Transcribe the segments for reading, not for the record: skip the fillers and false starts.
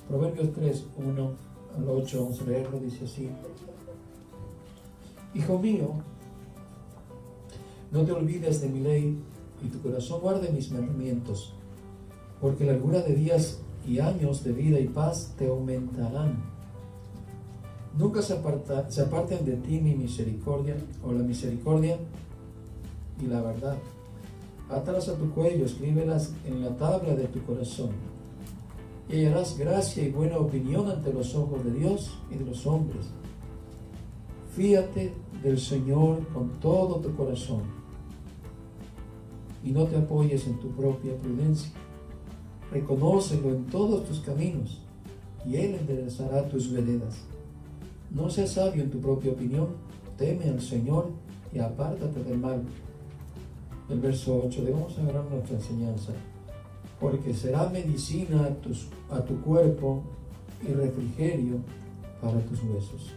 Proverbios 3, 1 al 8, vamos a leerlo, dice así: Hijo mío, no te olvides de mi ley, y tu corazón guarde mis mandamientos, porque la largura de días y años de vida y paz te aumentarán. Nunca se aparten de ti mi misericordia, o la misericordia y la verdad. Átalas a tu cuello, escríbelas en la tabla de tu corazón, y hallarás gracia y buena opinión ante los ojos de Dios y de los hombres. Fíate del Señor con todo tu corazón, y no te apoyes en tu propia prudencia. Reconócelo en todos tus caminos, y Él enderezará tus veredas. No seas sabio en tu propia opinión, teme al Señor y apártate del mal. El verso 8, debemos agarrar nuestra enseñanza. Porque será medicina a tu cuerpo y refrigerio para tus huesos.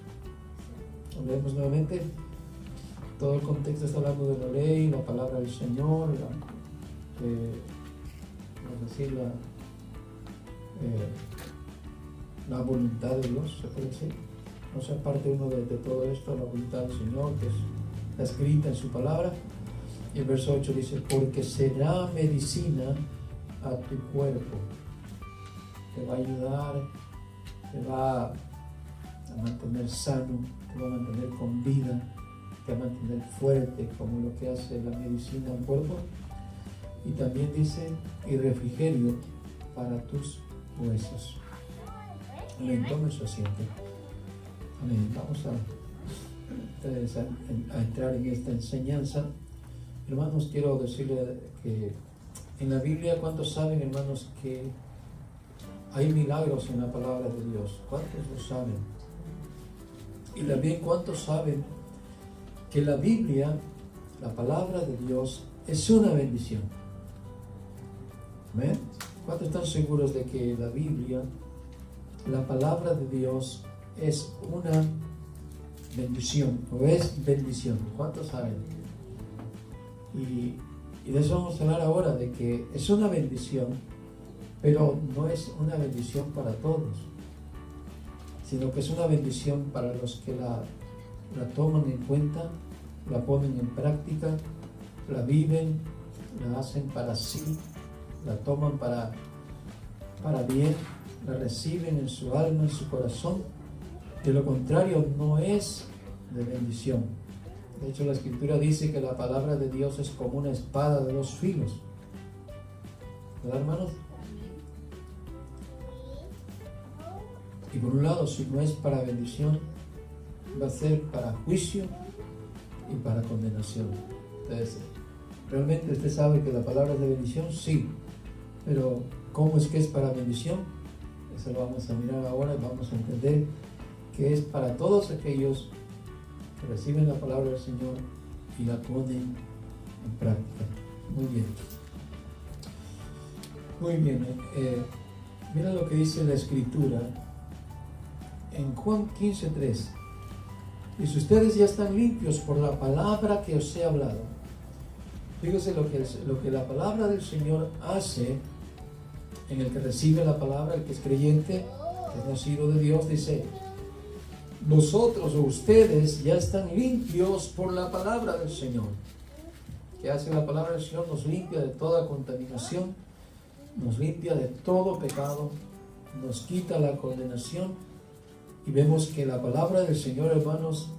Leemos nuevamente. Todo el contexto está hablando de la ley, la palabra del Señor, la voluntad de Dios, se puede decir. No se aparte uno de todo esto, la voluntad del Señor, que está escrita en su palabra. Y el verso 8 dice: porque será medicina a tu cuerpo. Te va a ayudar, te va a mantener sano, te va a mantener con vida, te va a mantener fuerte, como lo que hace la medicina al cuerpo. Y también dice: y refrigerio para tus huesos. Amén. Tome su asiento. Amén. Vamos a entrar en esta enseñanza. Hermanos, quiero decirle que en la Biblia, ¿cuántos saben, hermanos, que hay milagros en la palabra de Dios? ¿Cuántos lo saben? Y también, ¿cuántos saben que la Biblia, la palabra de Dios, es una bendición? ¿Amén? ¿Cuántos están seguros de que la Biblia, la palabra de Dios, es una bendición o es bendición? ¿Cuántos saben? Y de eso vamos a hablar ahora, de que es una bendición, pero no es una bendición para todos, sino que es una bendición para los que la toman en cuenta, la ponen en práctica, la viven, la hacen para sí, la toman para bien, la reciben en su alma, en su corazón. De lo contrario, no es de bendición. De hecho, la Escritura dice que la palabra de Dios es como una espada de dos filos. ¿Verdad, hermanos? Y por un lado, si no es para bendición, va a ser para juicio y para condenación. Entonces, ¿realmente usted sabe que la palabra es de bendición? Sí. Pero, ¿cómo es que es para bendición? Eso lo vamos a mirar ahora y vamos a entender que es para todos aquellos que reciben la palabra del Señor y la ponen en práctica. Muy bien. Muy bien. Mira lo que dice la Escritura en Juan 15:3. Dice: ustedes ya están limpios por la palabra que os he hablado. Fíjese lo que la palabra del Señor hace en el que recibe la palabra, el que es creyente, que es nacido de Dios. Dice: vosotros o ustedes ya están limpios por la palabra del Señor. ¿Qué hace la palabra del Señor? Nos limpia de toda contaminación, nos limpia de todo pecado, nos quita la condenación. Y vemos que la palabra del Señor, hermanos,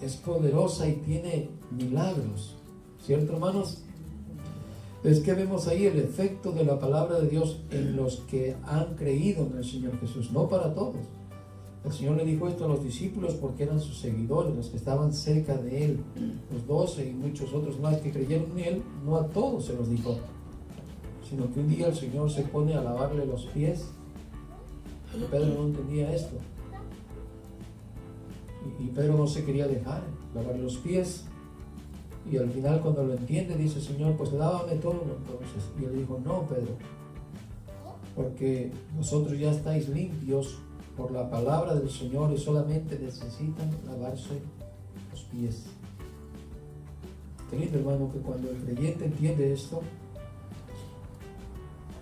es poderosa y tiene milagros. ¿Cierto, hermanos? Es que vemos ahí el efecto de la palabra de Dios en los que han creído en el Señor Jesús, no para todos. El Señor le dijo esto a los discípulos porque eran sus seguidores, los que estaban cerca de Él, los 12 y muchos otros más que creyeron en Él. No a todos se los dijo, sino que un día el Señor se pone a lavarle los pies. Pero Pedro no entendía esto, y Pedro no se quería dejar lavarle los pies. Y al final, cuando lo entiende, dice: Señor, pues lávame todo entonces. Y él dijo: no, Pedro, porque vosotros ya estáis limpios por la palabra del Señor y solamente necesitan lavarse los pies. Qué lindo, hermano, que cuando el creyente entiende esto,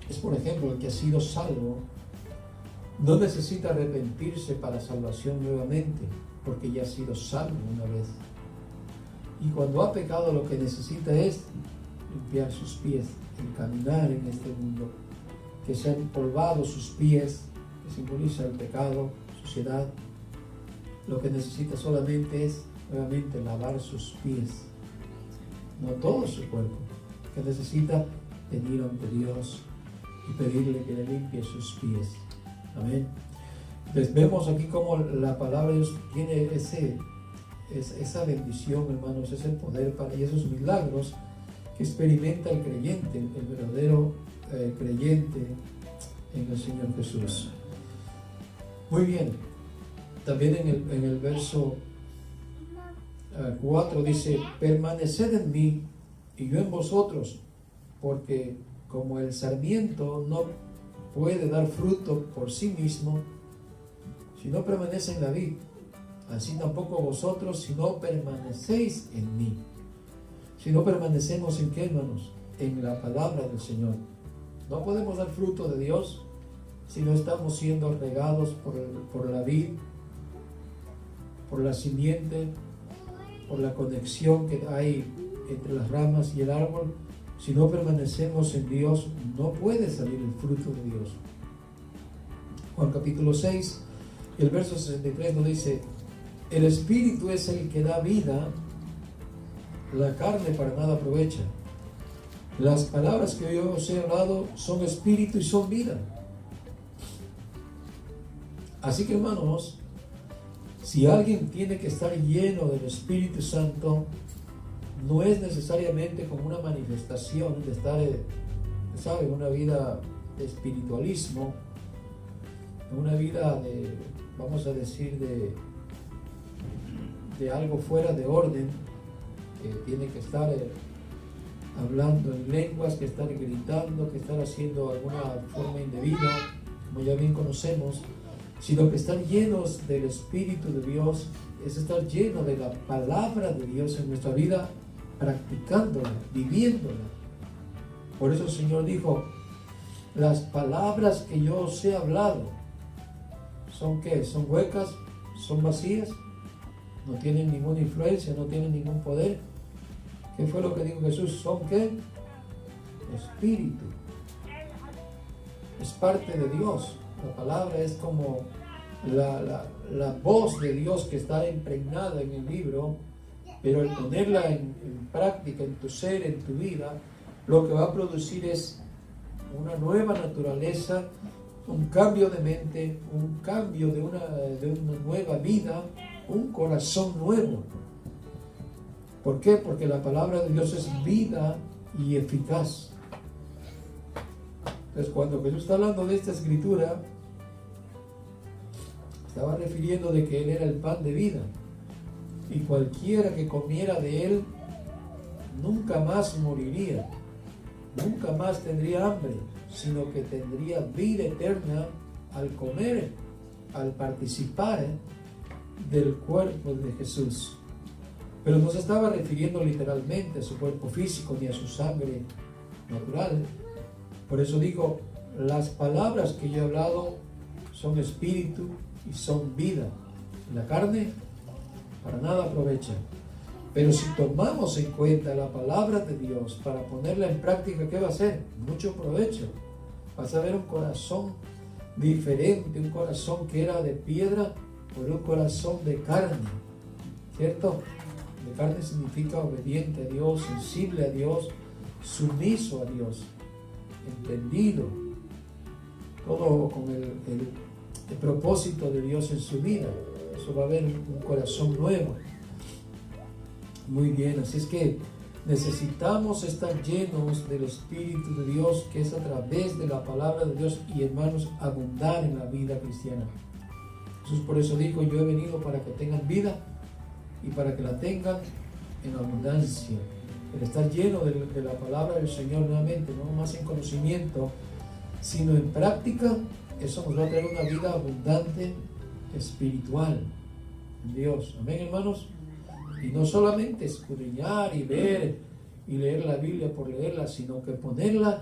es, por ejemplo, el que ha sido salvo, No necesita arrepentirse para salvación nuevamente, porque ya ha sido salvo una vez. Y cuando ha pecado, lo que necesita es limpiar sus pies, caminar en este mundo, que se han empolvado sus pies, que simboliza el pecado, suciedad. Lo que necesita solamente es nuevamente lavar sus pies, no todo su cuerpo, que necesita venir ante Dios y pedirle que le limpie sus pies. Amén. Entonces vemos aquí cómo la palabra de Dios tiene esa bendición, hermanos, ese poder y esos milagros que experimenta el creyente, el verdadero creyente en el Señor Jesús. Muy bien. También en el verso 4 dice: permaneced en mí y yo en vosotros, porque como el sarmiento no puede dar fruto por sí mismo si no permanece en la vid, así tampoco vosotros si no permanecéis en mí. Si no permanecemos en qué, hermanos, en la palabra del Señor. No podemos dar fruto de Dios si no estamos siendo regados por la vid, por la simiente, por la conexión que hay entre las ramas y el árbol. Si no permanecemos en Dios, no puede salir el fruto de Dios. Juan capítulo 6, el verso 63 nos dice: el Espíritu es el que da vida, la carne para nada aprovecha. Las palabras que yo os he hablado son espíritu y son vida. Así que, hermanos, si alguien tiene que estar lleno del Espíritu Santo, no es necesariamente como una manifestación de estar, en una vida de espiritualismo, en una vida de, vamos a decir, de algo fuera de orden, que tiene que estar hablando en lenguas, que estar gritando, que estar haciendo alguna forma indebida, como ya bien conocemos, sino que estar llenos del Espíritu de Dios es estar lleno de la palabra de Dios en nuestra vida, practicándola, viviéndola. Por eso el Señor dijo: las palabras que yo os he hablado, ¿son qué? ¿Son huecas? ¿Son vacías? ¿No tienen ninguna influencia? ¿No tienen ningún poder? ¿Qué fue lo que dijo Jesús? ¿Son qué? Espíritu. Es parte de Dios. La palabra es como la voz de Dios que está impregnada en el libro, pero al ponerla en práctica, en tu ser, en tu vida, lo que va a producir es una nueva naturaleza, un cambio de mente, un cambio de una nueva vida, un corazón nuevo. ¿Por qué? Porque la palabra de Dios es vida y eficaz. Entonces, cuando Jesús está hablando de esta escritura, estaba refiriendo de que Él era el pan de vida, y cualquiera que comiera de Él nunca más moriría, nunca más tendría hambre, sino que tendría vida eterna al comer, al participar del cuerpo de Jesús. Pero no se estaba refiriendo literalmente a su cuerpo físico ni a su sangre natural. Por eso digo, las palabras que yo he hablado son espíritu y son vida. La carne para nada aprovecha. Pero si tomamos en cuenta la palabra de Dios para ponerla en práctica, ¿qué va a hacer? Mucho provecho. Vas a ver un corazón diferente, un corazón que era de piedra por un corazón de carne, ¿cierto? De carne significa obediente a Dios, sensible a Dios, sumiso a Dios, entendido, todo con el propósito de Dios en su vida. Eso va a haber un corazón nuevo. Muy bien, así es que necesitamos estar llenos del Espíritu de Dios, que es a través de la palabra de Dios, y hermanos, abundar en la vida cristiana. Jesús por eso dijo: yo he venido para que tengan vida y para que la tengan en abundancia. El estar lleno de la palabra del Señor nuevamente, no más en conocimiento, sino en práctica, eso nos va a traer una vida abundante espiritual en Dios. Amén, hermanos. Y no solamente escudriñar y ver y leer la Biblia por leerla, sino que ponerla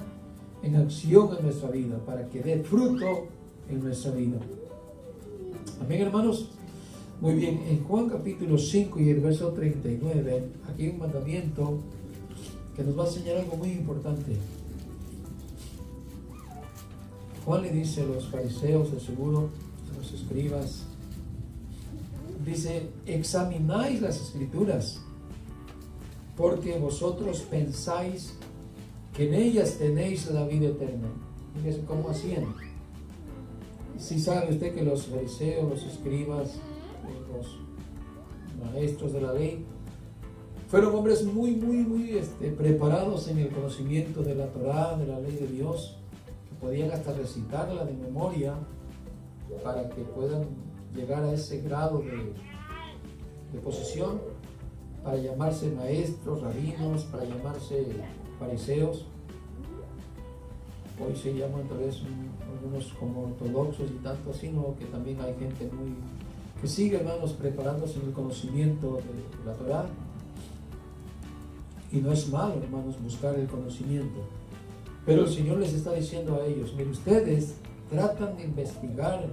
en acción en nuestra vida para que dé fruto en nuestra vida. Amén, hermanos. Muy bien, en Juan capítulo 5 y el verso 39, aquí hay un mandamiento que nos va a enseñar algo muy importante. Juan le dice a los fariseos, de seguro, a los escribas, dice: examináis las escrituras, porque vosotros pensáis que en ellas tenéis la vida eterna. Fíjese cómo hacían. Si sabe usted que los fariseos, los escribas, los maestros de la ley, fueron hombres muy preparados en el conocimiento de la Torá, de la ley de Dios, que podían hasta recitarla de memoria para que puedan llegar a ese grado de posición, para llamarse maestros, rabinos, para llamarse fariseos. Hoy se llaman tal vez algunos como ortodoxos y tanto así, ¿no? Que también hay gente que sigue, hermanos, preparándose en el conocimiento de la Torá. Y no es malo, hermanos, buscar el conocimiento. Pero el Señor les está diciendo a ellos: miren, ustedes tratan de investigar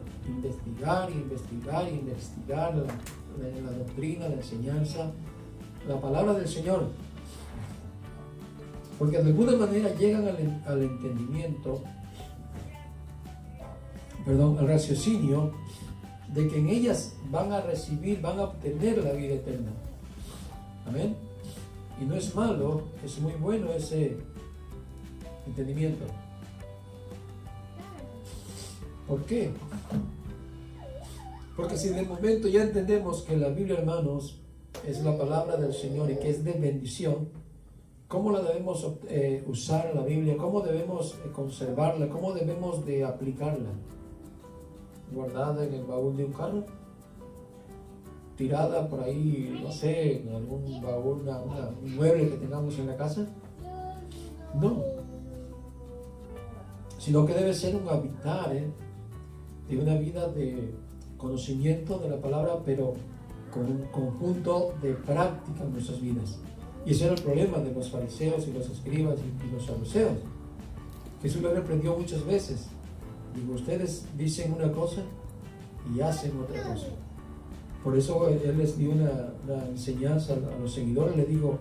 la doctrina, la enseñanza, la palabra del Señor. Porque de alguna manera llegan al entendimiento, al raciocinio de que en ellas van a recibir, van a obtener la vida eterna. Amén. Y no es malo, es muy bueno ese entendimiento. ¿Por qué? Porque si de momento ya entendemos que la Biblia, hermanos, es la palabra del Señor y que es de bendición, ¿cómo la debemos usar la Biblia? ¿Cómo debemos conservarla? ¿Cómo debemos de aplicarla? ¿Guardada en el baúl de un carro? ¿Tirada por ahí, no sé, en algún baúl, un mueble que tengamos en la casa? No. Sino que debe ser un habitar de una vida de conocimiento de la palabra, pero con un conjunto de práctica en nuestras vidas. Y ese era el problema de los fariseos y los escribas y los saduceos. Jesús lo reprendió muchas veces. Digo, ustedes dicen una cosa y hacen otra cosa. Por eso Él les dio una enseñanza a los seguidores. Le digo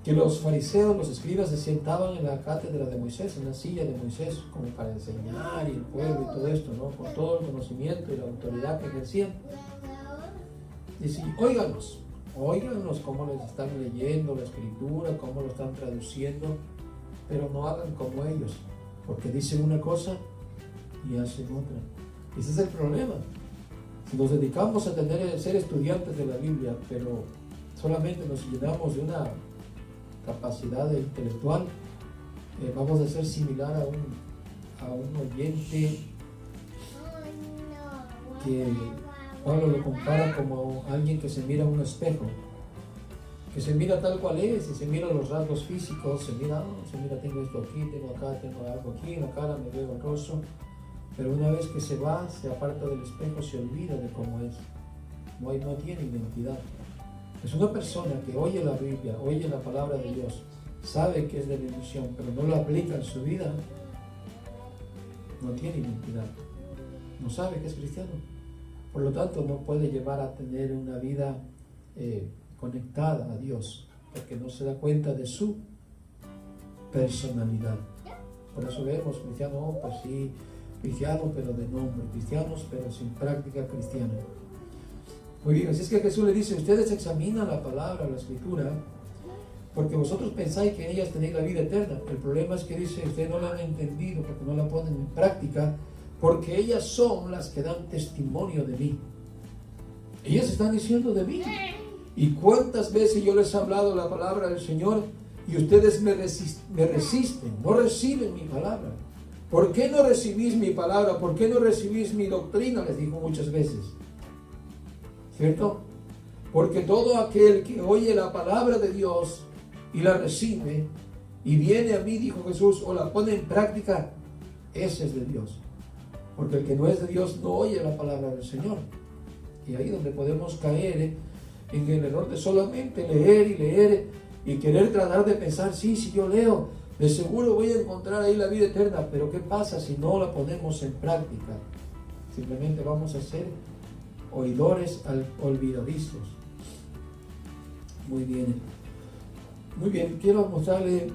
que los fariseos, los escribas se sentaban en la cátedra de Moisés, en la silla de Moisés, como para enseñar, y el pueblo y todo esto, ¿no? Con todo el conocimiento y la autoridad que ejercían. Dice: óiganos cómo les están leyendo la escritura, cómo lo están traduciendo, pero no hagan como ellos, porque dicen una cosa y hacen otra. Ese es el problema. Si nos dedicamos a ser estudiantes de la Biblia, pero solamente nos llenamos de una capacidad intelectual, vamos a ser similar a un oyente que Pablo lo compara como alguien que se mira en un espejo, que se mira tal cual es, y se mira los rasgos físicos, se mira, tengo esto aquí, tengo acá, tengo algo aquí, en la cara me veo el rostro, pero una vez que se va, se aparta del espejo, se olvida de cómo es, no tiene identidad. Es una persona que oye la Biblia, oye la palabra de Dios, sabe que es de bendición, pero no lo aplica en su vida, no tiene identidad, no sabe que es cristiano. Por lo tanto, no puede llevar a tener una vida conectada a Dios, porque no se da cuenta de su personalidad. Por eso vemos cristianos, pues sí, cristianos pero de nombre, cristianos pero sin práctica cristiana. Muy bien, así es que Jesús le dice: ustedes examinan la palabra, la escritura, porque vosotros pensáis que en ellas tenéis la vida eterna. El problema es que dice, ustedes no la han entendido porque no la ponen en práctica, porque ellas son las que dan testimonio de mí. Ellas están diciendo de mí. ¿Y cuántas veces yo les he hablado la palabra del Señor y ustedes me resisten, no reciben mi palabra? ¿Por qué no recibís mi palabra? ¿Por qué no recibís mi doctrina? Les dijo muchas veces. ¿Cierto? Porque todo aquel que oye la palabra de Dios y la recibe y viene a mí, dijo Jesús, o la pone en práctica, ese es de Dios. Porque el que no es de Dios no oye la palabra del Señor. Y ahí es donde podemos caer en el error de solamente leer y querer tratar de pensar, sí, si yo leo, De seguro voy a encontrar ahí la vida eterna, pero ¿qué pasa si no la ponemos en práctica? Simplemente vamos a ser oidores olvidadizos. Muy bien. Muy bien, quiero mostrarle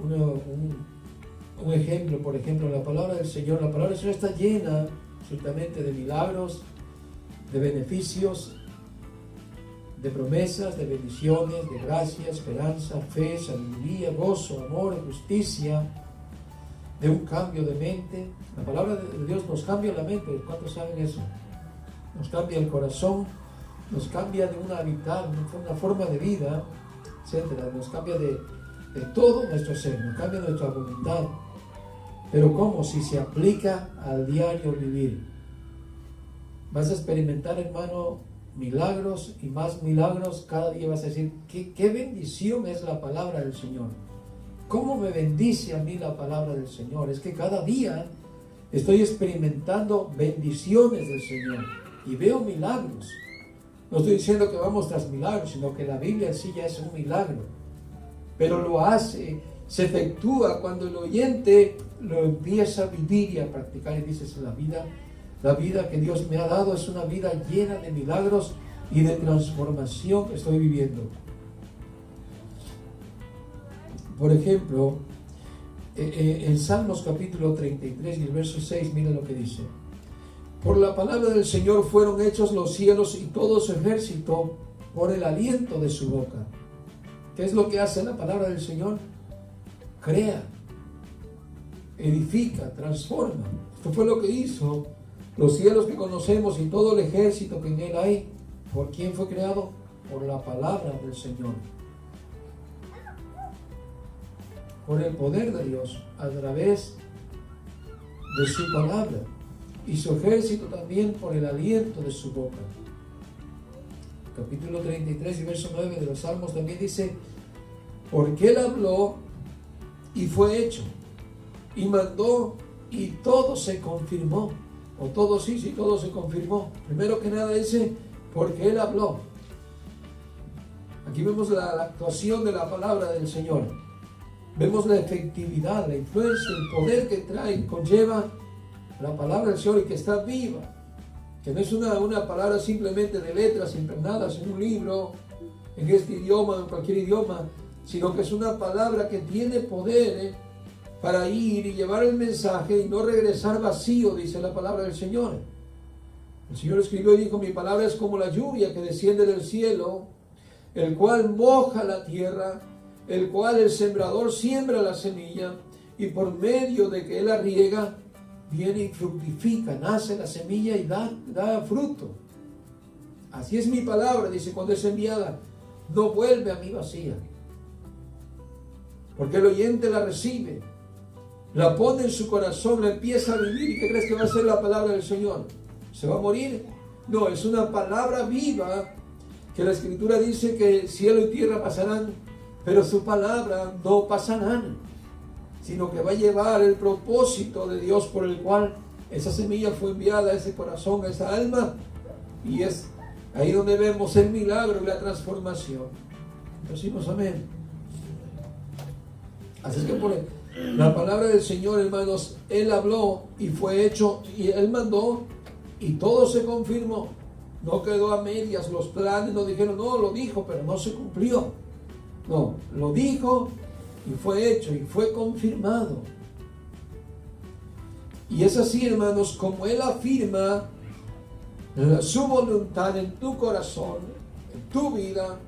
un ejemplo. Por ejemplo, la palabra del Señor. La palabra del Señor está llena absolutamente de milagros, de beneficios, de promesas, de bendiciones, de gracia, esperanza, fe, sabiduría, gozo, amor, justicia, de un cambio de mente. La palabra de Dios nos cambia la mente. ¿Cuántos saben eso? Nos cambia el corazón, nos cambia de una habitar, una forma de vida, etcétera. Nos cambia de todo nuestro ser, nos cambia nuestra voluntad. Pero ¿cómo? Si se aplica al diario vivir. Vas a experimentar, hermano, milagros y más milagros. Cada día vas a decir, qué bendición es la palabra del Señor. ¿Cómo me bendice a mí la palabra del Señor? Es que cada día estoy experimentando bendiciones del Señor y veo milagros. No estoy diciendo que vamos tras milagros, sino que la Biblia en sí ya es un milagro. Pero lo hace, se efectúa cuando el oyente lo empieza a vivir y a practicar. Y dices, la vida que Dios me ha dado es una vida llena de milagros y de transformación que estoy viviendo. Por ejemplo, en Salmos capítulo 33 y el verso 6, mira lo que dice. Por la palabra del Señor fueron hechos los cielos y todo su ejército por el aliento de su boca. ¿Qué es lo que hace la palabra del Señor? Crea, edifica, transforma. Esto fue lo que hizo los cielos que conocemos y todo el ejército que en él hay. ¿Por quién fue creado? Por la palabra del Señor. Por el poder de Dios a través de su palabra. Y su ejército también por el aliento de su boca. Capítulo 33 y verso 9 de los Salmos también dice, porque él habló y fue hecho, y mandó y todo se confirmó. O todo sí, todo se confirmó. Primero que nada dice, porque él habló. Aquí vemos la actuación de la palabra del Señor. Vemos la efectividad, la influencia, el poder que trae, conlleva la palabra del Señor y que está viva, que no es una palabra simplemente de letras impregnadas en un libro, en este idioma, en cualquier idioma, sino que es una palabra que tiene poder para ir y llevar el mensaje y no regresar vacío, dice la palabra del Señor. El Señor escribió y dijo, mi palabra es como la lluvia que desciende del cielo, el cual moja la tierra, el cual el sembrador siembra la semilla y por medio de que él la riega, viene y fructifica, nace la semilla y da fruto. Así es mi palabra, dice, cuando es enviada, no vuelve a mí vacía. Porque el oyente la recibe, la pone en su corazón, la empieza a vivir. ¿Y qué crees que va a ser la palabra del Señor? ¿Se va a morir? No, es una palabra viva, que la Escritura dice que cielo y tierra pasarán, pero su palabra no pasarán, sino que va a llevar el propósito de Dios por el cual esa semilla fue enviada a ese corazón, a esa alma, y es ahí donde vemos el milagro y la transformación. Decimos amén. Así es que por la palabra del Señor, hermanos, él habló y fue hecho, y él mandó y todo se confirmó. No quedó a medias, los planes no dijeron, no, lo dijo, pero no se cumplió. No, lo dijo y fue hecho y fue confirmado. Y es así, hermanos, como él afirma su voluntad en tu corazón, en tu vida,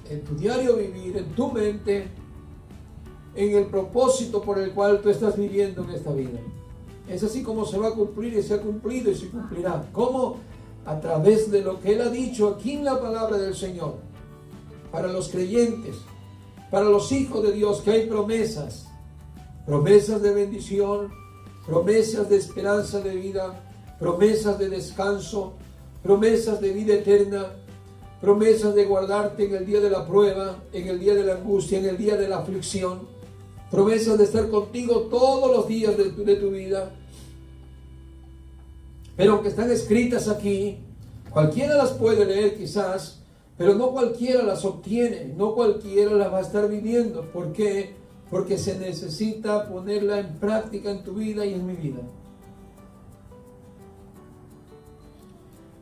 en tu diario vivir, en tu mente, en el propósito por el cual tú estás viviendo en esta vida. Es así como se va a cumplir y se ha cumplido y se cumplirá. ¿Cómo? A través de lo que él ha dicho aquí en la palabra del Señor. Para los creyentes, para los hijos de Dios, que hay promesas. Promesas de bendición, promesas de esperanza de vida, promesas de descanso, promesas de vida eterna, promesas de guardarte en el día de la prueba, en el día de la angustia, en el día de la aflicción, promesas de estar contigo todos los días de tu vida. Pero aunque están escritas aquí, cualquiera las puede leer quizás, pero no cualquiera las obtiene, no cualquiera las va a estar viviendo. ¿Por qué? porque se necesita ponerla en práctica en tu vida y en mi vida.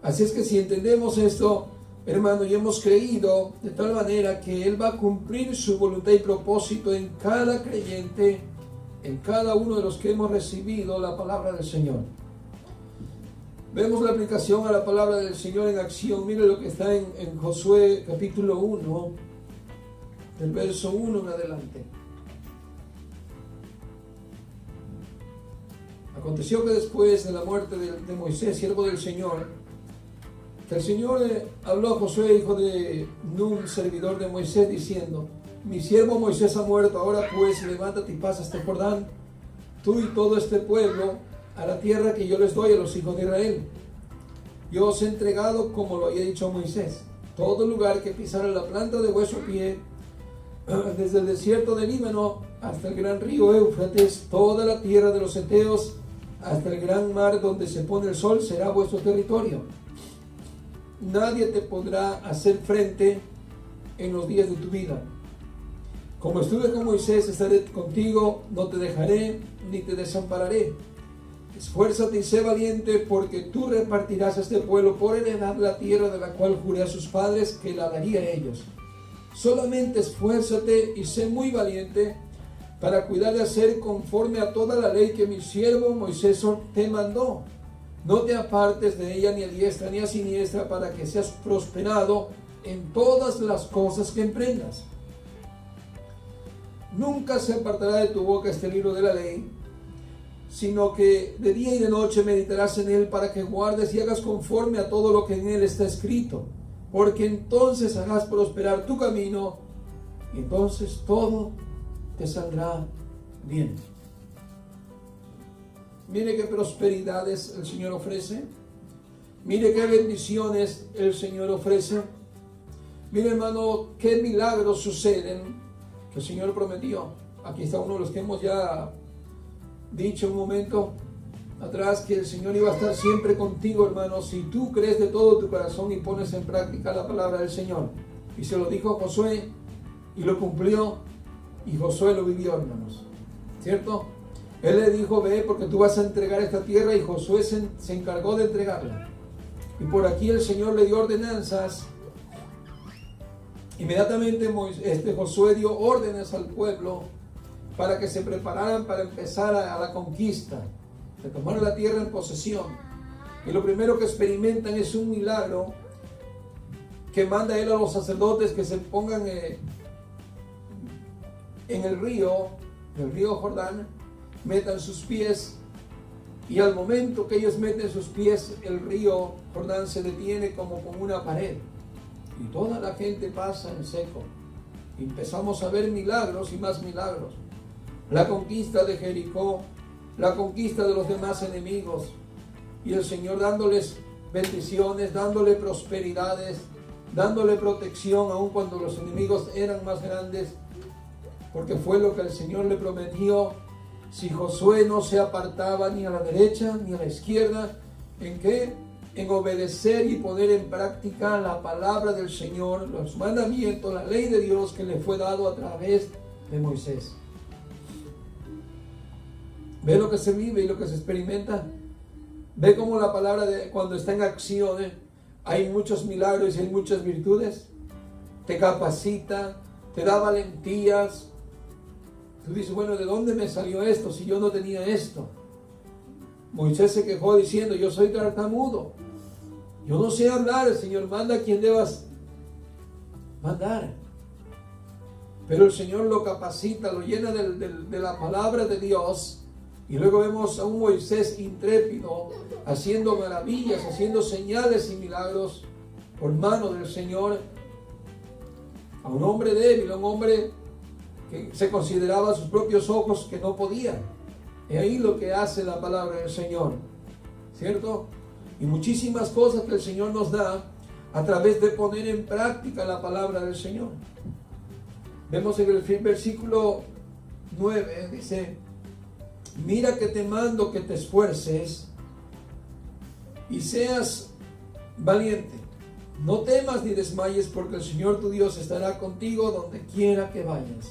Así es que si entendemos esto, hermano, y hemos creído de tal manera que Él va a cumplir su voluntad y propósito en cada creyente, en cada uno de los que hemos recibido la palabra del Señor. Vemos la aplicación a la palabra del Señor en acción. Mire lo que está en Josué capítulo 1, del verso 1 en adelante. Aconteció que después de la muerte de Moisés, siervo del Señor, que el Señor habló a Josué, hijo de Nun, servidor de Moisés, diciendo: mi siervo Moisés ha muerto, ahora pues levántate y pasa este Jordán, tú y todo este pueblo, a la tierra que yo les doy a los hijos de Israel. Yo os he entregado, como lo había dicho Moisés, todo lugar que pisara la planta de vuestro pie, desde el desierto de Líbano hasta el gran río Éufrates, toda la tierra de los heteos, hasta el gran mar donde se pone el sol, será vuestro territorio. Nadie te podrá hacer frente en los días de tu vida. Como estuve con Moisés, estaré contigo, no te dejaré ni te desampararé. Esfuérzate y sé valiente, porque tú repartirás a este pueblo por heredad la tierra de la cual juré a sus padres que la daría a ellos. Solamente esfuérzate y sé muy valiente para cuidar de hacer conforme a toda la ley que mi siervo Moisés te mandó. No te apartes de ella ni a diestra ni a siniestra, para que seas prosperado en todas las cosas que emprendas. Nunca se apartará de tu boca este libro de la ley, sino que de día y de noche meditarás en él, para que guardes y hagas conforme a todo lo que en él está escrito, porque entonces harás prosperar tu camino y entonces todo te saldrá bien. Mire qué prosperidades el Señor ofrece. Mire qué bendiciones el Señor ofrece. Mire, hermano, qué milagros suceden que el Señor prometió. Aquí está uno de los que hemos ya dicho un momento atrás, que el Señor iba a estar siempre contigo, hermano, si tú crees de todo tu corazón y pones en práctica la palabra del Señor. Y se lo dijo Josué y lo cumplió, y Josué lo vivió, hermanos, ¿cierto? Él le dijo: ve, porque tú vas a entregar esta tierra, y Josué se encargó de entregarla. Y por aquí el Señor le dio ordenanzas. Inmediatamente Josué dio órdenes al pueblo para que se prepararan para empezar a la conquista, de tomar la tierra en posesión. Y lo primero que experimentan es un milagro que manda él a los sacerdotes que se pongan en el río Jordán, metan sus pies, y al momento que ellos meten sus pies, el río Jordán se detiene como con una pared, y toda la gente pasa en seco. Y empezamos a ver milagros y más milagros. La conquista de Jericó, la conquista de los demás enemigos, y el Señor dándoles bendiciones, dándole prosperidades, dándole protección aun cuando los enemigos eran más grandes, porque fue lo que el Señor le prometió. Si Josué no se apartaba ni a la derecha ni a la izquierda, ¿en qué? En obedecer y poner en práctica la palabra del Señor, los mandamientos, la ley de Dios que le fue dado a través de Moisés. Ve lo que se vive y lo que se experimenta. Ve cómo la palabra cuando está en acción, hay muchos milagros y hay muchas virtudes. Te capacita, te da valentías. Tú dices: bueno, ¿de dónde me salió esto si yo no tenía esto? Moisés se quejó diciendo: yo soy tartamudo, yo no sé hablar. El Señor manda a quien debas mandar. Pero el Señor lo capacita, lo llena de la palabra de Dios. Y luego vemos a un Moisés intrépido, haciendo maravillas, haciendo señales y milagros por mano del Señor. A un hombre débil, a un hombre que se consideraba a sus propios ojos que no podía. Es ahí lo que hace la palabra del Señor, ¿cierto? Y muchísimas cosas que el Señor nos da a través de poner en práctica la palabra del Señor. Vemos en el versículo 9, dice: mira que te mando que te esfuerces y seas valiente. No temas ni desmayes, porque el Señor tu Dios estará contigo donde quiera que vayas.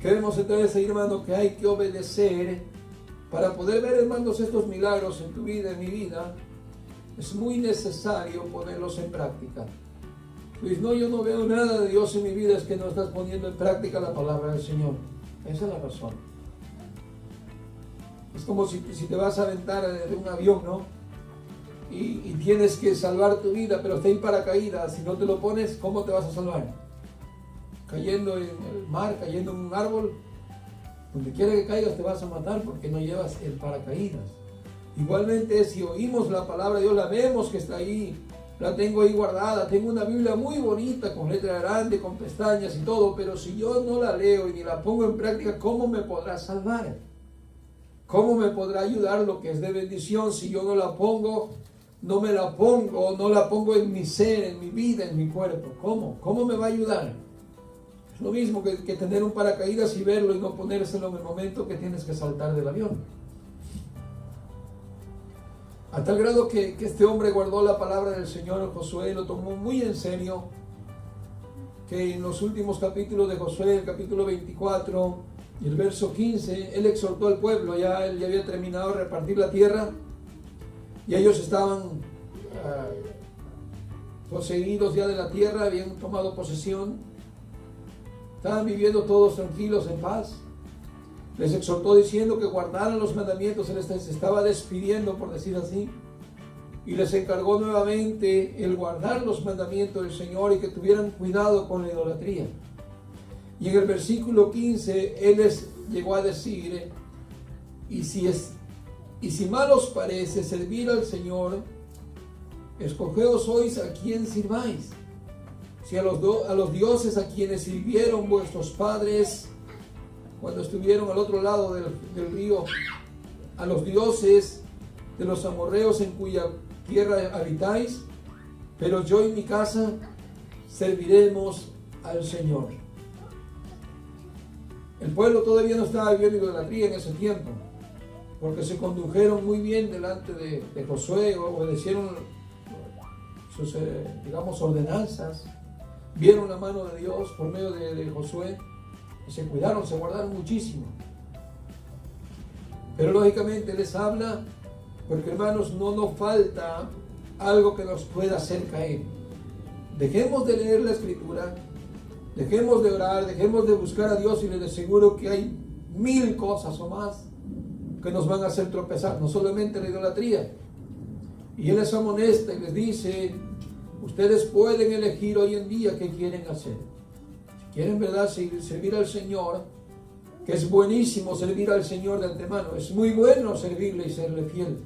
Queremos entonces, hermano, que hay que obedecer para poder ver, hermanos, estos milagros en tu vida, en mi vida. Es muy necesario ponerlos en práctica. Pues no, yo no veo nada de Dios en mi vida, es que no estás poniendo en práctica la palabra del Señor. Esa es la razón. Es como si te vas a aventar de un avión, ¿no? Y tienes que salvar tu vida, pero está en paracaídas. Si no te lo pones, ¿cómo te vas a salvar? Cayendo en el mar, cayendo en un árbol. Donde quiera que caigas te vas a matar porque no llevas el paracaídas. Igualmente, si oímos la palabra de Dios, la vemos que está ahí, la tengo ahí guardada, tengo una Biblia muy bonita, con letra grande, con pestañas y todo, pero si yo no la leo y ni la pongo en práctica, ¿cómo me podrá salvar? ¿Cómo me podrá ayudar lo que es de bendición si yo no la pongo, no la pongo en mi ser, en mi vida, en mi cuerpo? ¿Cómo me va a ayudar? Es lo mismo que tener un paracaídas y verlo y no ponérselo en el momento que tienes que saltar del avión. A tal grado que este hombre guardó la palabra del Señor. Josué lo tomó muy en serio, que en los últimos capítulos de Josué, el capítulo 24 y el verso 15, él exhortó al pueblo. Él ya había terminado de repartir la tierra y ellos estaban poseídos ya de la tierra, habían tomado posesión, estaban viviendo todos tranquilos, en paz. Les exhortó diciendo que guardaran los mandamientos. Él se estaba despidiendo, por decir así, y les encargó nuevamente el guardar los mandamientos del Señor y que tuvieran cuidado con la idolatría. Y en el versículo 15 él les llegó a decir: y si mal os parece servir al Señor, escogeos hoy a quién sirváis, si a los dioses a quienes sirvieron vuestros padres cuando estuvieron al otro lado del río, a los dioses de los amorreos en cuya tierra habitáis, pero yo y mi casa serviremos al Señor. El pueblo todavía no estaba viviendo idolatría en ese tiempo, porque se condujeron muy bien delante de Josué, obedecieron sus, ordenanzas, vieron la mano de Dios por medio de Josué, y se cuidaron, se guardaron muchísimo. Pero lógicamente les habla, porque hermanos, no nos falta algo que nos pueda hacer caer. Dejemos de leer la Escritura, dejemos de orar, dejemos de buscar a Dios, y les aseguro que hay 1000 cosas o más que nos van a hacer tropezar, no solamente la idolatría. Y Él les amonesta y les dice: ustedes pueden elegir hoy en día qué quieren hacer. Si quieren, ¿verdad?, servir al Señor, que es buenísimo servir al Señor de antemano, es muy bueno servirle y serle fiel,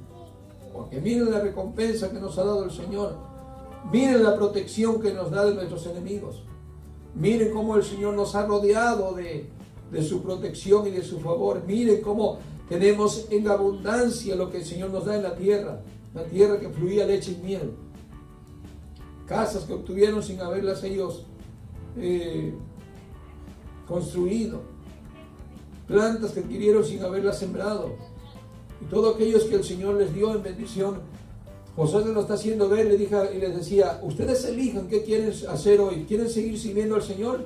porque miren la recompensa que nos ha dado el Señor, miren la protección que nos da de nuestros enemigos, miren cómo el Señor nos ha rodeado de su protección y de su favor, miren cómo tenemos en abundancia lo que el Señor nos da en la tierra que fluía leche y miel, casas que obtuvieron sin haberlas ellos construido, plantas que adquirieron sin haberlas sembrado, y todo aquellos que el Señor les dio en bendición. Josué nos está haciendo ver, y les decía: ustedes elijan qué quieren hacer hoy. ¿Quieren seguir sirviendo al Señor?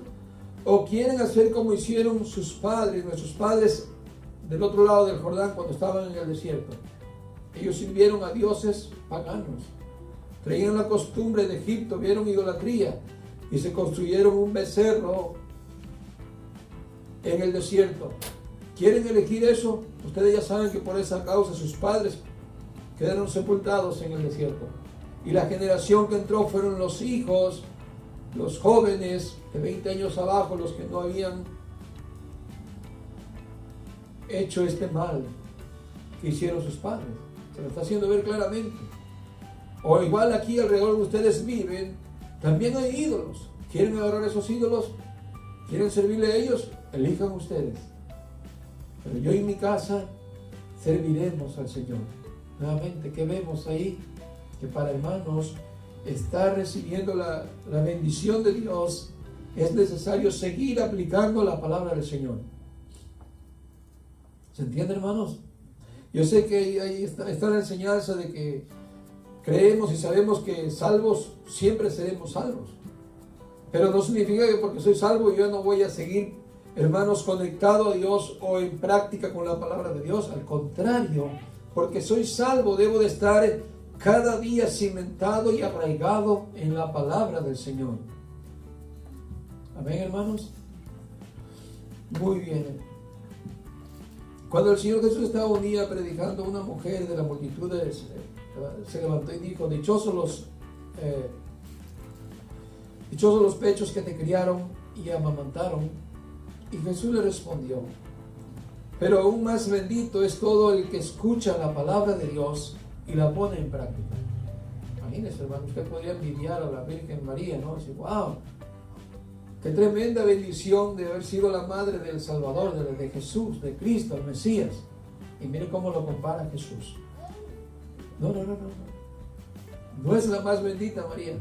¿O quieren hacer como hicieron sus padres, nuestros padres del otro lado del Jordán cuando estaban en el desierto? Ellos sirvieron a dioses paganos, traían la costumbre de Egipto, vieron idolatría y se construyeron un becerro en el desierto. ¿Quieren elegir eso? Ustedes ya saben que por esa causa sus padres quedaron sepultados en el desierto. Y la generación que entró fueron los hijos, los jóvenes de 20 años abajo, los que no habían hecho este mal que hicieron sus padres. Se lo está haciendo ver claramente. O igual aquí alrededor de ustedes viven, también hay ídolos. ¿Quieren adorar a esos ídolos? ¿Quieren servirle a ellos? Elijan ustedes. Pero yo y mi casa serviremos al Señor. Nuevamente, ¿qué vemos ahí? Que para hermanos estar recibiendo la bendición de Dios es necesario seguir aplicando la palabra del Señor. ¿Se entiende, hermanos? Yo sé que ahí está la enseñanza de que creemos y sabemos que salvos siempre seremos salvos. Pero no significa que porque soy salvo yo no voy a seguir hermanos, conectado a Dios o en práctica con la palabra de Dios. Al contrario, porque soy salvo, debo de estar cada día cimentado y arraigado en la palabra del Señor. Amén, hermanos. Muy bien. Cuando el Señor Jesús estaba un día predicando, una mujer de la multitud se levantó y dijo: dichosos los pechos que te criaron y amamantaron. Y Jesús le respondió: pero aún más bendito es todo el que escucha la palabra de Dios y la pone en práctica. Imagínese, hermano, usted podría envidiar a la Virgen María, ¿no? Decir: wow, qué tremenda bendición de haber sido la madre del Salvador, de Jesús, de Cristo, el Mesías. Y mire cómo lo compara Jesús. No. No es la más bendita María,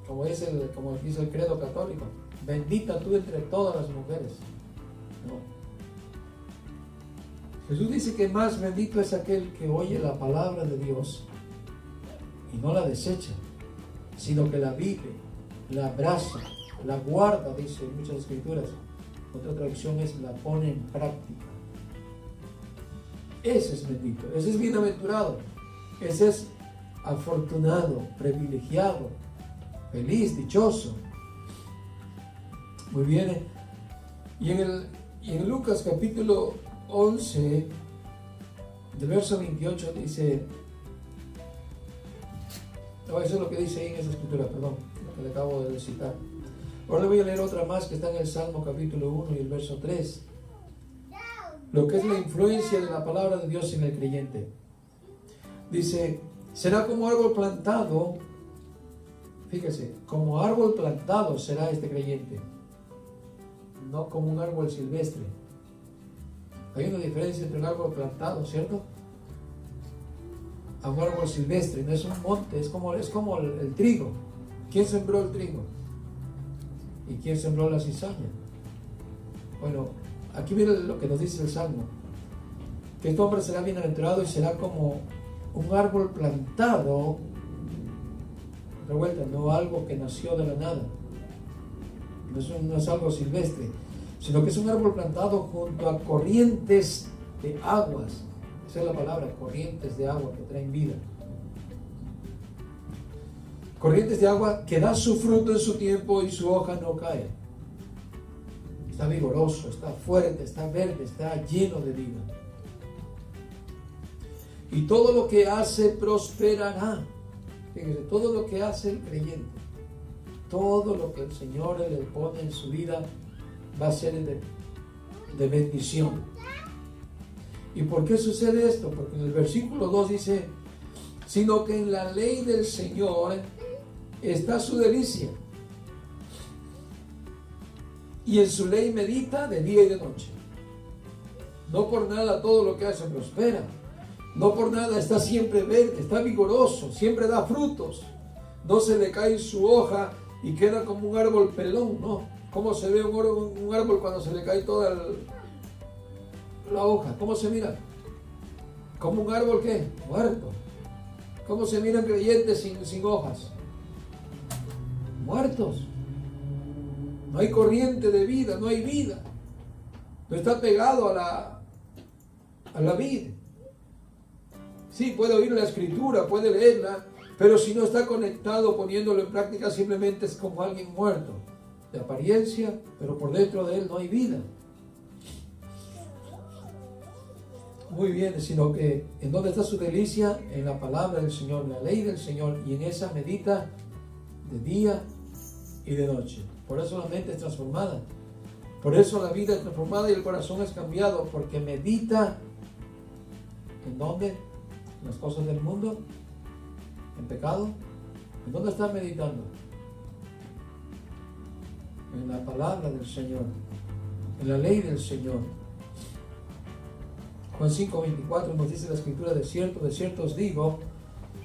como dice el credo católico. Bendita tú entre todas las mujeres. No. Jesús dice que más bendito es aquel que oye la palabra de Dios y no la desecha, sino que la vive, la abraza, la guarda, dice en muchas escrituras. Otra traducción es: la pone en práctica. Ese es bendito, ese es bienaventurado, ese es afortunado, privilegiado, feliz, dichoso. Muy bien. Y en Lucas capítulo 11, del verso 28 dice, eso es lo que dice ahí en esa escritura, perdón, lo que le acabo de citar. Ahora le voy a leer otra más que está en el Salmo capítulo 1 y el verso 3. Lo que es la influencia de la palabra de Dios en el creyente. Dice: será como árbol plantado, fíjese, como árbol plantado será este creyente, no como un árbol silvestre. Hay una diferencia entre un árbol plantado, ¿cierto?, a un árbol silvestre. No es un monte, es como el trigo. ¿Quién sembró el trigo? ¿Y quién sembró la cizaña? Bueno, aquí miren lo que nos dice el Salmo: que este hombre será bienaventurado y será como un árbol plantado, de vuelta, no algo que nació de la nada, no es algo silvestre, sino que es un árbol plantado junto a corrientes de aguas. Esa es la palabra, corrientes de agua que traen vida. Corrientes de agua que da su fruto en su tiempo y su hoja no cae. Está vigoroso, está fuerte, está verde, está lleno de vida. Y todo lo que hace prosperará. Fíjense, todo lo que hace el creyente, todo lo que el Señor le pone en su vida va a ser de bendición. ¿Y por qué sucede esto? Porque en el versículo 2 dice: sino que en la ley del Señor está su delicia, y en su ley medita de día y de noche. No por nada todo lo que hace prospera. No por nada está siempre verde, está vigoroso, siempre da frutos. No se le cae su hoja y queda como un árbol pelón, ¿no? ¿Cómo se ve un árbol cuando se le cae toda la hoja? ¿Cómo se mira? Como un árbol, ¿qué? Muerto. ¿Cómo se miran creyentes sin hojas? Muertos. No hay corriente de vida, no hay vida. No está pegado a la vid. Sí, puede oír la escritura, puede leerla, pero si no está conectado, poniéndolo en práctica, simplemente es como alguien muerto, de apariencia, pero por dentro de él no hay vida. Muy bien, sino que ¿en dónde está su delicia? En la palabra del Señor, en la ley del Señor, y en esa medita de día y de noche. Por eso la mente es transformada, por eso la vida es transformada y el corazón es cambiado, porque medita. ¿En dónde? ¿En las cosas del mundo? ¿En pecado? ¿En dónde está meditando? En la palabra del Señor, en la ley del Señor. Juan 5:24 nos dice la escritura: de cierto os digo,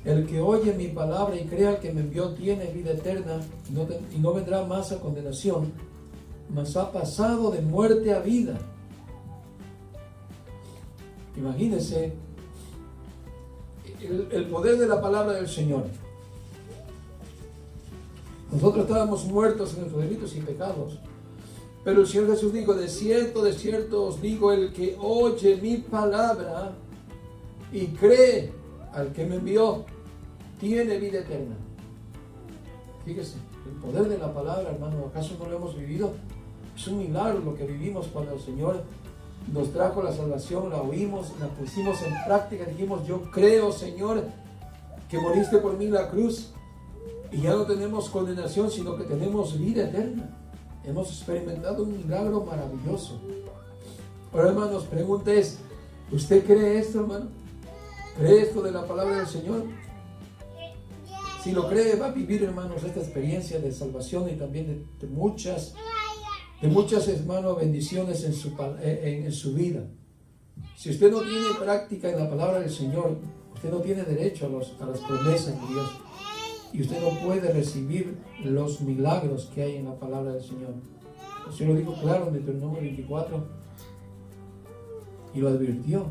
el que oye mi palabra y crea al que me envió tiene vida eterna y no vendrá más a condenación, mas ha pasado de muerte a vida. Imagínense el poder de la palabra del Señor. Nosotros estábamos muertos en nuestros delitos y pecados, Pero el Señor Jesús dijo, de cierto os digo, el que oye mi palabra y cree al que me envió, tiene vida eterna. Fíjese, el poder de la palabra, hermano, ¿acaso no lo hemos vivido? Es un milagro lo que vivimos cuando el Señor nos trajo la salvación, la oímos, la pusimos en práctica, dijimos, yo creo, Señor, que moriste por mí en la cruz y ya no tenemos condenación, sino que tenemos vida eterna. Hemos experimentado un milagro maravilloso. Ahora, hermanos, pregunta es, ¿usted cree esto, hermano? ¿Cree esto de la palabra del Señor? Si lo cree, va a vivir, hermanos, esta experiencia de salvación y también de muchas, hermanos, bendiciones en su vida. Si usted no tiene práctica en la palabra del Señor, usted no tiene derecho a las promesas de Dios. Y usted no puede recibir los milagros que hay en la palabra del Señor. El Señor lo dijo claro en Deuteronomio 24 y lo advirtió.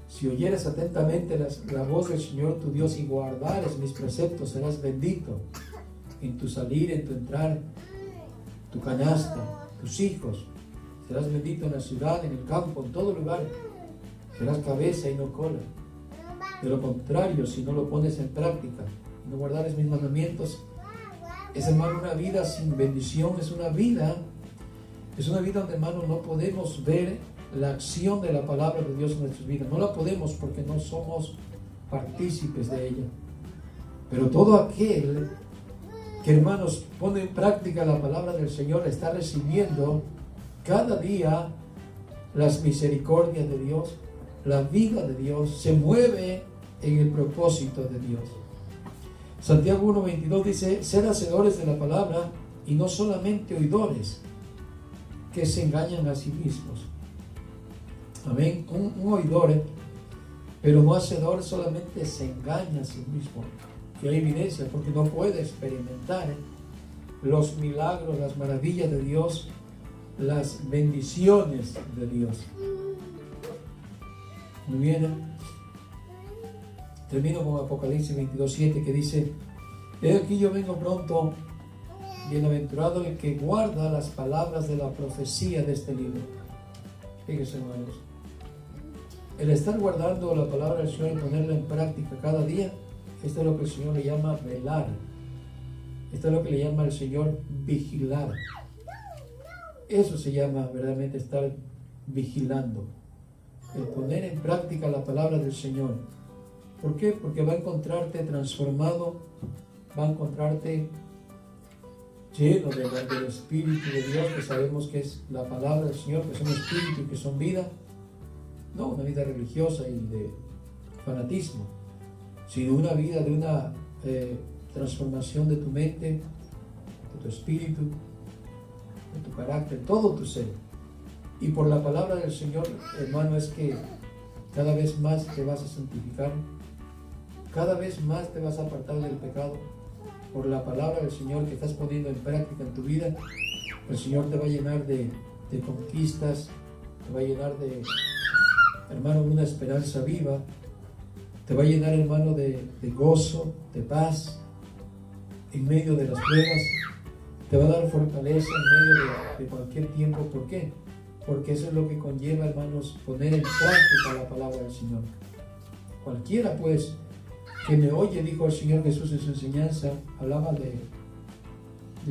Si oyeres atentamente la voz del Señor tu Dios y guardares mis preceptos, serás bendito en tu salir, en tu entrar, tu canasta, tus hijos. Serás bendito en la ciudad, en el campo, en todo lugar. Serás cabeza y no cola. De lo contrario, si no lo pones en práctica, no guardares mis mandamientos, es, hermano, una vida sin bendición. Es una vida donde, hermano, no podemos ver la acción de la palabra de Dios en nuestras vidas. No la podemos porque no somos partícipes de ella. Pero todo aquel que, hermanos, pone en práctica la palabra del Señor está recibiendo cada día las misericordias de Dios, la vida de Dios, se mueve en el propósito de Dios. Santiago 1:22 dice, sed hacedores de la palabra y no solamente oidores, que se engañan a sí mismos. Amén. Un oidor, pero no hacedor, solamente se engaña a sí mismo. Y hay evidencia porque no puede experimentar los milagros, las maravillas de Dios, las bendiciones de Dios. Muy bien. Termino con Apocalipsis 22:7 que dice, he aquí yo vengo pronto, bienaventurado el que guarda las palabras de la profecía de este libro. Fíjense, hermanos, el estar guardando la palabra del Señor y ponerla en práctica cada día, esto es lo que el Señor le llama velar. Esto es lo que le llama el Señor vigilar. Eso se llama verdaderamente estar vigilando. El poner en práctica la palabra del Señor. ¿Por qué? Porque va a encontrarte transformado, va a encontrarte lleno del Espíritu de Dios, que sabemos que es la palabra del Señor, que son espíritu y que son vida. No una vida religiosa y de fanatismo, sino una vida de una transformación de tu mente, de tu espíritu, de tu carácter, todo tu ser. Y por la palabra del Señor, hermano, es que cada vez más te vas a santificar, cada vez más te vas a apartar del pecado. Por la palabra del Señor que estás poniendo en práctica en tu vida, el Señor te va a llenar de conquistas, te va a llenar de, hermano, de una esperanza viva, te va a llenar, hermano, de gozo, de paz en medio de las pruebas, te va a dar fortaleza en medio de cualquier tiempo. ¿Por qué? Porque eso es lo que conlleva, hermanos, poner en práctica la palabra del Señor. Cualquiera, pues, que me oye, dijo el Señor Jesús en su enseñanza, hablaba de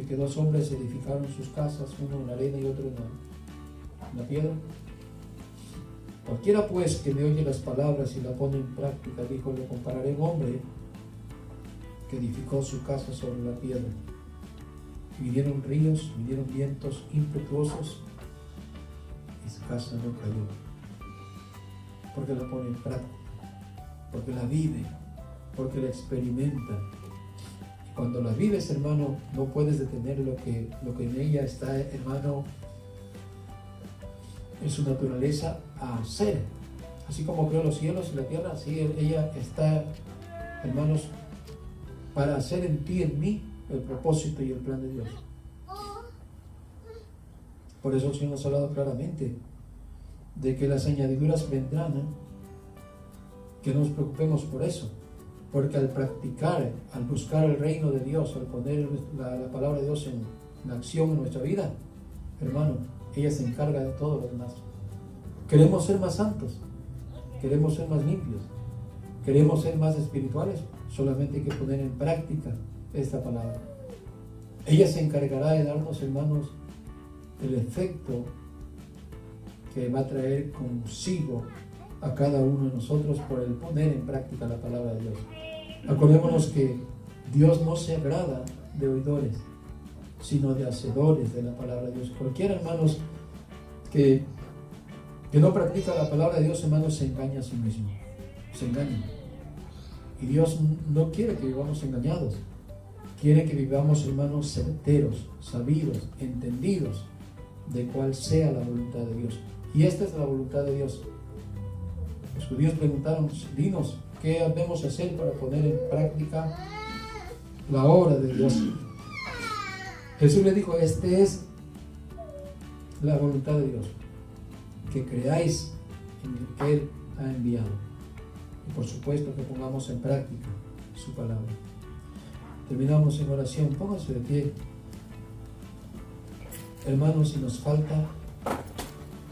que dos hombres edificaron sus casas, uno en la arena y otro en la piedra. Cualquiera, pues, que me oye las palabras y la pone en práctica, dijo, le compararé a un hombre que edificó su casa sobre la piedra. Y vinieron ríos, vinieron vientos impetuosos y su casa no cayó. Porque la pone en práctica, porque la vive, porque la experimenta. Y cuando la vives, hermano, no puedes detener lo que en ella está, hermano, en su naturaleza a hacer. Así como creó los cielos y la tierra, así ella está, hermanos, para hacer en ti y en mí el propósito y el plan de Dios. Por eso el Señor nos ha hablado claramente de que las añadiduras vendrán, que no nos preocupemos por eso, porque al practicar, al buscar el reino de Dios, al poner la palabra de Dios en acción en nuestra vida, hermano, ella se encarga de todo lo demás. Queremos ser más santos, queremos ser más limpios, queremos ser más espirituales, solamente hay que poner en práctica esta palabra. Ella se encargará de darnos, hermanos, el efecto que va a traer consigo a cada uno de nosotros por el poner en práctica la palabra de Dios. Acordémonos que Dios no se agrada de oidores, sino de hacedores de la palabra de Dios. Cualquiera, hermanos, que no practica la palabra de Dios, hermanos, se engaña a sí mismo, se engaña. Y Dios no quiere que vivamos engañados, quiere que vivamos, hermanos, certeros, sabidos, entendidos de cuál sea la voluntad de Dios. Y esta es la voluntad de Dios. Los judíos preguntaron, dinos, ¿qué debemos hacer para poner en práctica la obra de Dios? Jesús le dijo, esta es la voluntad de Dios, que creáis en el que Él ha enviado. Y por supuesto que pongamos en práctica su palabra. Terminamos en oración. Pónganse de pie. Hermanos, si nos falta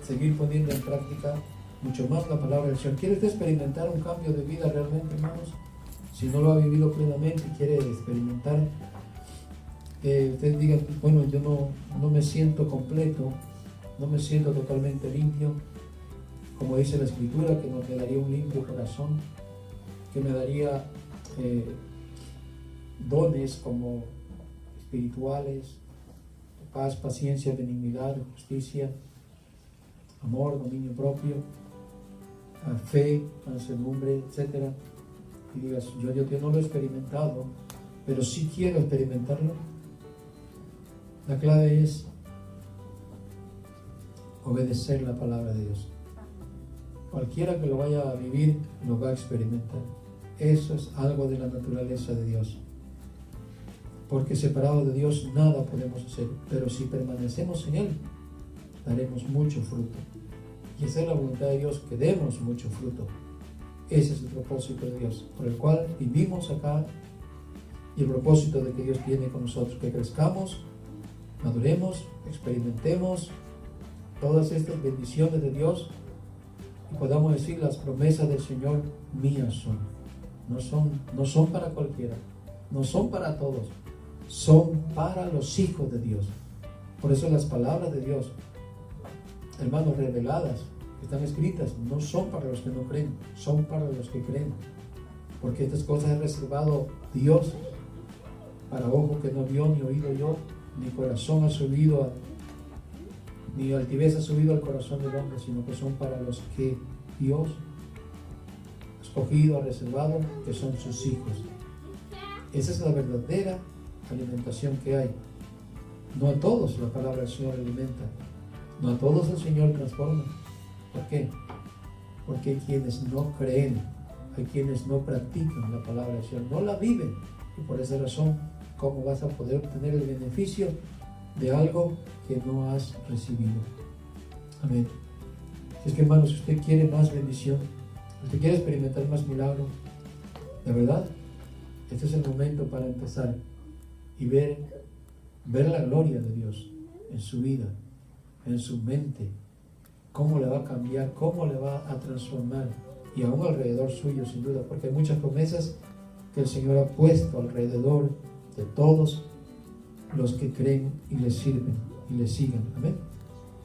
seguir poniendo en práctica mucho más la palabra del Señor. ¿Quiere usted experimentar un cambio de vida realmente, hermanos? Si no lo ha vivido plenamente y quiere experimentar, usted diga, bueno, yo no me siento completo, no me siento totalmente limpio, como dice la Escritura, que me daría un limpio corazón, que me daría dones como espirituales, paz, paciencia, benignidad, justicia, amor, dominio propio, fe, mansedumbre, etc. Y digas, yo no lo he experimentado, pero sí quiero experimentarlo. La clave es obedecer la palabra de Dios. Cualquiera que lo vaya a vivir, lo va a experimentar. Eso es algo de la naturaleza de Dios. Porque separado de Dios nada podemos hacer, pero si permanecemos en Él, daremos mucho fruto. Y esa es la voluntad de Dios, que demos mucho fruto. Ese es el propósito de Dios, por el cual vivimos acá, y el propósito de que Dios tiene con nosotros, que crezcamos, maduremos, experimentemos todas estas bendiciones de Dios y podamos decir, las promesas del Señor mías son. No son para cualquiera, no son para todos, son para los hijos de Dios. Por eso las palabras de Dios, hermanos, reveladas, que están escritas, no son para los que no creen, son para los que creen. Porque estas cosas ha reservado Dios para ojo que no vio, ni oído yo, ni corazón ha subido, ni altivez ha subido al corazón del hombre, sino que son para los que Dios ha escogido, ha reservado, que son sus hijos. Esa es la verdadera alimentación que hay. No a todos la palabra del Señor alimenta, no a todos el Señor transforma. ¿Por qué? Porque hay quienes no creen, hay quienes no practican la palabra del Señor, no la viven, y por esa razón, ¿cómo vas a poder obtener el beneficio de algo que no has recibido? Amén. Si es que, hermanos, si usted quiere más bendición, usted quiere experimentar más milagro, de verdad, este es el momento para empezar y ver la gloria de Dios en su vida, en su mente, cómo le va a cambiar, cómo le va a transformar, y aún alrededor suyo, sin duda, porque hay muchas promesas que el Señor ha puesto alrededor de todos los que creen y le sirven y le sigan. Amén.